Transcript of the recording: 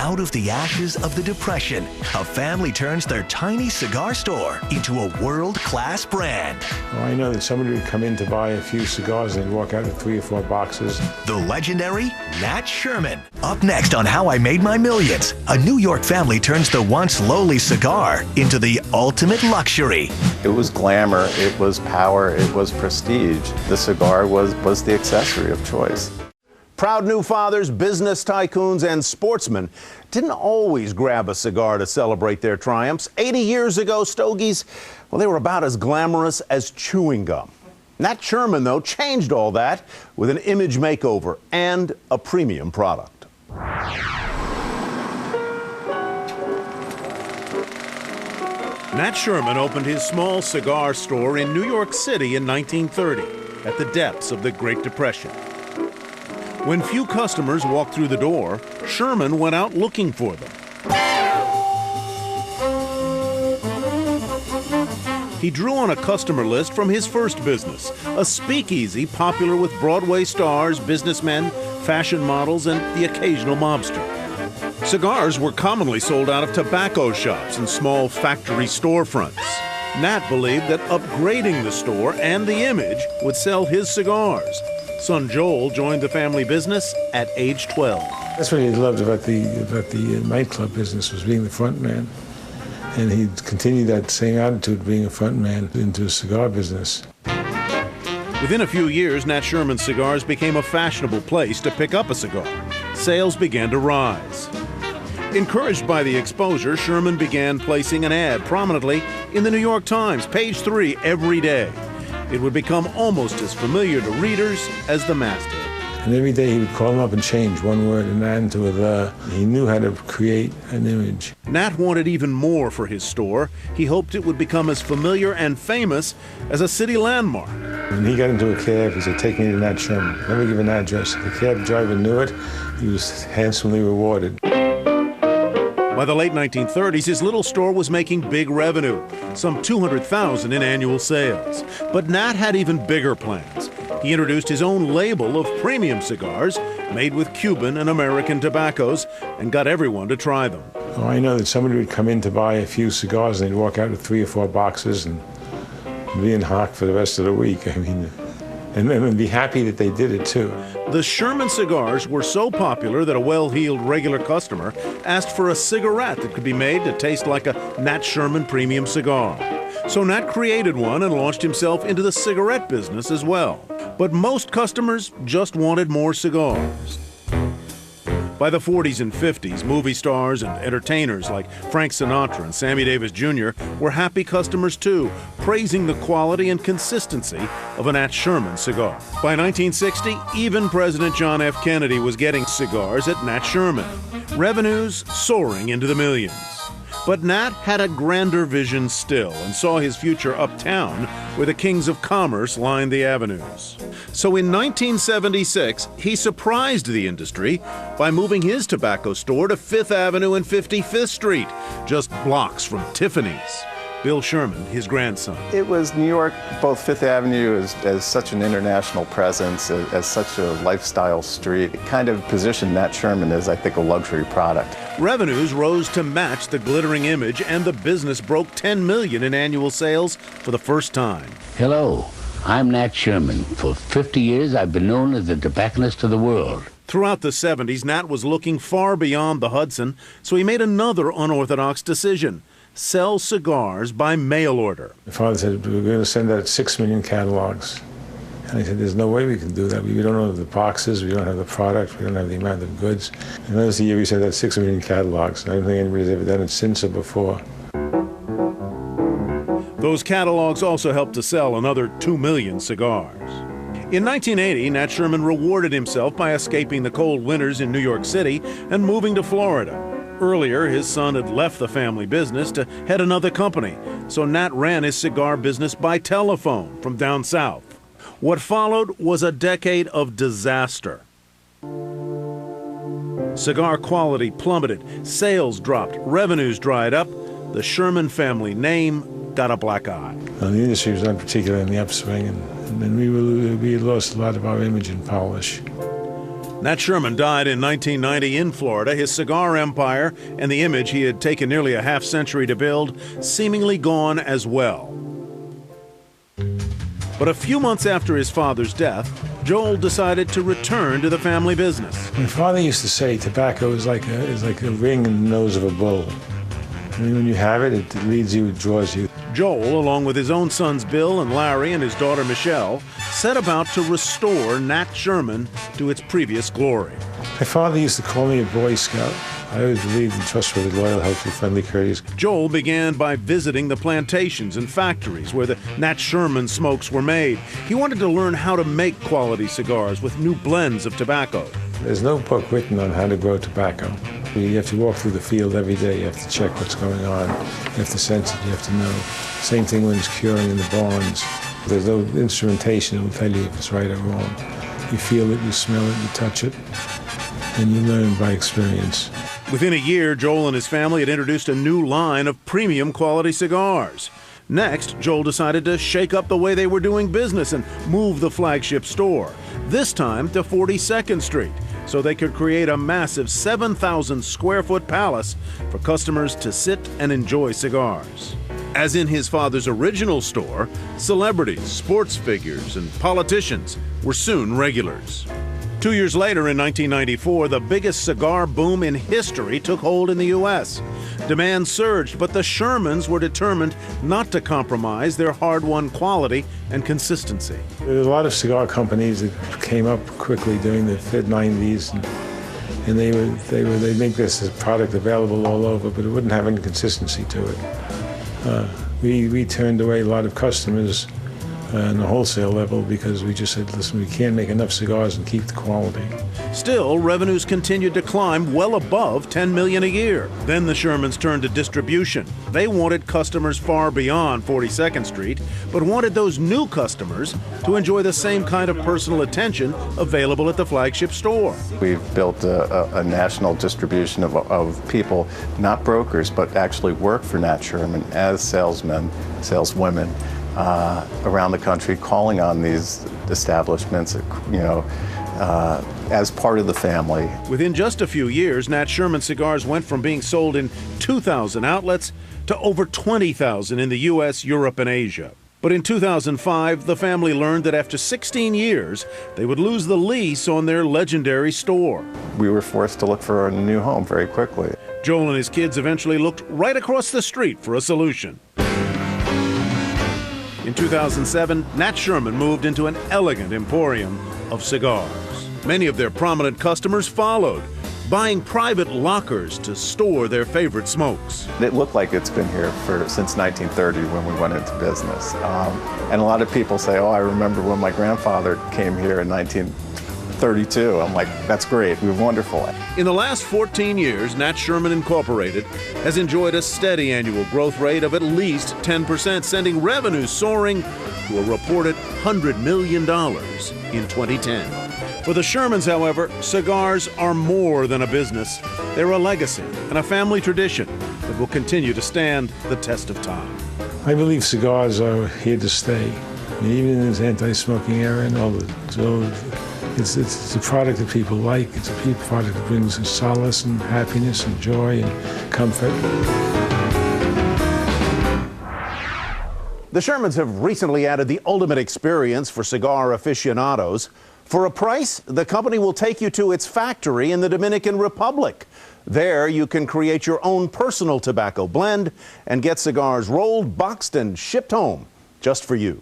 Out of the ashes of the Depression, a family turns their tiny cigar store into a world-class brand. Well, I know that somebody would come in to buy a few cigars and they'd walk out with 3 or 4 boxes. The legendary Nat Sherman. Up next on How I Made My Millions, a New York family turns the once lowly cigar into the ultimate luxury. It was glamour, it was power, it was prestige. The cigar was the accessory of choice. Proud new fathers, business tycoons, and sportsmen didn't always grab a cigar to celebrate their triumphs. 80 years ago, stogies, well, they were about as glamorous as chewing gum. Nat Sherman, though, changed all that with an image makeover and a premium product. Nat Sherman opened his small cigar store in New York City in 1930, at the depths of the Great Depression. When few customers walked through the door, Sherman went out looking for them. He drew on a customer list from his first business, a speakeasy popular with Broadway stars, businessmen, fashion models, and the occasional mobster. Cigars were commonly sold out of tobacco shops and small factory storefronts. Nat believed that upgrading the store and the image would sell his cigars. Son Joel joined the family business at age 12. That's what he loved about the nightclub business, was being the front man. And he continued that same attitude, being a front man, into the cigar business. Within a few years, Nat Sherman Cigars became a fashionable place to pick up a cigar. Sales began to rise. Encouraged by the exposure, Sherman began placing an ad prominently in the New York Times, page 3 every day. It would become almost as familiar to readers as the masthead. And every day he would call them up and change one word and add into a the. He knew how to create an image. Nat wanted even more for his store. He hoped it would become as familiar and famous as a city landmark. When he got into a cab, he said, "Take me to Nat Sherman. Let me give an address." The cab driver knew it. He was handsomely rewarded. By the late 1930s, his little store was making big revenue, some $200,000 in annual sales. But Nat had even bigger plans. He introduced his own label of premium cigars made with Cuban and American tobaccos and got everyone to try them. Oh, I know that somebody would come in to buy a few cigars and they'd walk out with 3 or 4 boxes and be in hock for the rest of the week. I mean, and be happy that they did it too. The Sherman cigars were so popular that a well-heeled regular customer asked for a cigarette that could be made to taste like a Nat Sherman premium cigar. So Nat created one and launched himself into the cigarette business as well. But most customers just wanted more cigars. By the 40s and 50s, movie stars and entertainers like Frank Sinatra and Sammy Davis Jr. were happy customers too, praising the quality and consistency of a Nat Sherman cigar. By 1960, even President John F. Kennedy was getting cigars at Nat Sherman, revenues soaring into the millions. But Nat had a grander vision still and saw his future uptown where the kings of commerce lined the avenues. So in 1976, he surprised the industry by moving his tobacco store to 5th Avenue and 55th Street, just blocks from Tiffany's. Bill Sherman, his grandson. It was New York, both Fifth Avenue as such an international presence, as such a lifestyle street. It kind of positioned Nat Sherman as, I think, a luxury product. Revenues rose to match the glittering image, and the business broke $10 million in annual sales for the first time. Hello, I'm Nat Sherman. For 50 years, I've been known as the tobacconist of the world. Throughout the 70s, Nat was looking far beyond the Hudson, so he made another unorthodox decision: sell cigars by mail order. My father said, "We're going to send out 6 million catalogs." And I said, "There's no way we can do that. We don't have the boxes, we don't have the product, we don't have the amount of goods." And that was the year we sent out 6 million catalogs. I don't think anybody's ever done it since or before. Those catalogs also helped to sell another 2 million cigars. In 1980, Nat Sherman rewarded himself by escaping the cold winters in New York City and moving to Florida. Earlier, his son had left the family business to head another company, so Nat ran his cigar business by telephone from down south. What followed was a decade of disaster. Cigar quality plummeted, sales dropped, revenues dried up. The Sherman family name got a black eye. The industry was not particularly in the upswing, and we lost a lot of our image and polish. Nat Sherman died in 1990 in Florida, his cigar empire and the image he had taken nearly a half-century to build seemingly gone as well. But a few months after his father's death, Joel decided to return to the family business. My father used to say tobacco is like a ring in the nose of a bull. I mean, when you have it, it leads you, it draws you. Joel, along with his own sons Bill and Larry and his daughter Michelle, set about to restore Nat Sherman to its previous glory. My father used to call me a Boy Scout. I always believed in trustworthy, loyal, helpful, friendly, courteous. Joel began by visiting the plantations and factories where the Nat Sherman smokes were made. He wanted to learn how to make quality cigars with new blends of tobacco. There's no book written on how to grow tobacco. You have to walk through the field every day. You have to check what's going on. You have to sense it. You have to know. Same thing when it's curing in the barns. There's no instrumentation that will tell you if it's right or wrong. You feel it, you smell it, you touch it, and you learn by experience. Within a year, Joel and his family had introduced a new line of premium quality cigars. Next, Joel decided to shake up the way they were doing business and move the flagship store, this time to 42nd Street, so they could create a massive 7,000 square foot palace for customers to sit and enjoy cigars. As in his father's original store, celebrities, sports figures, and politicians were soon regulars. 2 years later, in 1994, the biggest cigar boom in history took hold in the U.S. Demand surged, but the Shermans were determined not to compromise their hard-won quality and consistency. There were a lot of cigar companies that came up quickly during the mid-90s, and they'd make this product available all over, but it wouldn't have any consistency to it. We turned away a lot of customers on the wholesale level because we just said, listen, we can't make enough cigars and keep the quality. Still, revenues continued to climb well above $10 million a year. Then the Shermans turned to distribution. They wanted customers far beyond 42nd Street, but wanted those new customers to enjoy the same kind of personal attention available at the flagship store. We've built a national distribution of people, not brokers, but actually work for Nat Sherman as salesmen, saleswomen, around the country, calling on these establishments, as part of the family. Within just a few years, Nat Sherman cigars went from being sold in 2,000 outlets to over 20,000 in the U.S., Europe, and Asia. But in 2005, the family learned that after 16 years, they would lose the lease on their legendary store. We were forced to look for a new home very quickly. Joel and his kids eventually looked right across the street for a solution. In 2007, Nat Sherman moved into an elegant emporium of cigars. Many of their prominent customers followed, buying private lockers to store their favorite smokes. It looked like it's been here since 1930 when we went into business. And a lot of people say, oh, I remember when my grandfather came here in 1932. I'm like, that's great, we're wonderful. In the last 14 years, Nat Sherman Incorporated has enjoyed a steady annual growth rate of at least 10%, sending revenues soaring to a reported $100 million in 2010. For the Shermans, however, cigars are more than a business. They're a legacy and a family tradition that will continue to stand the test of time. I believe cigars are here to stay. Even in this anti-smoking era and all it's a product that people like. It's a product that brings solace and happiness and joy and comfort. The Shermans have recently added the ultimate experience for cigar aficionados. For a price, the company will take you to its factory in the Dominican Republic. There, you can create your own personal tobacco blend and get cigars rolled, boxed, and shipped home just for you.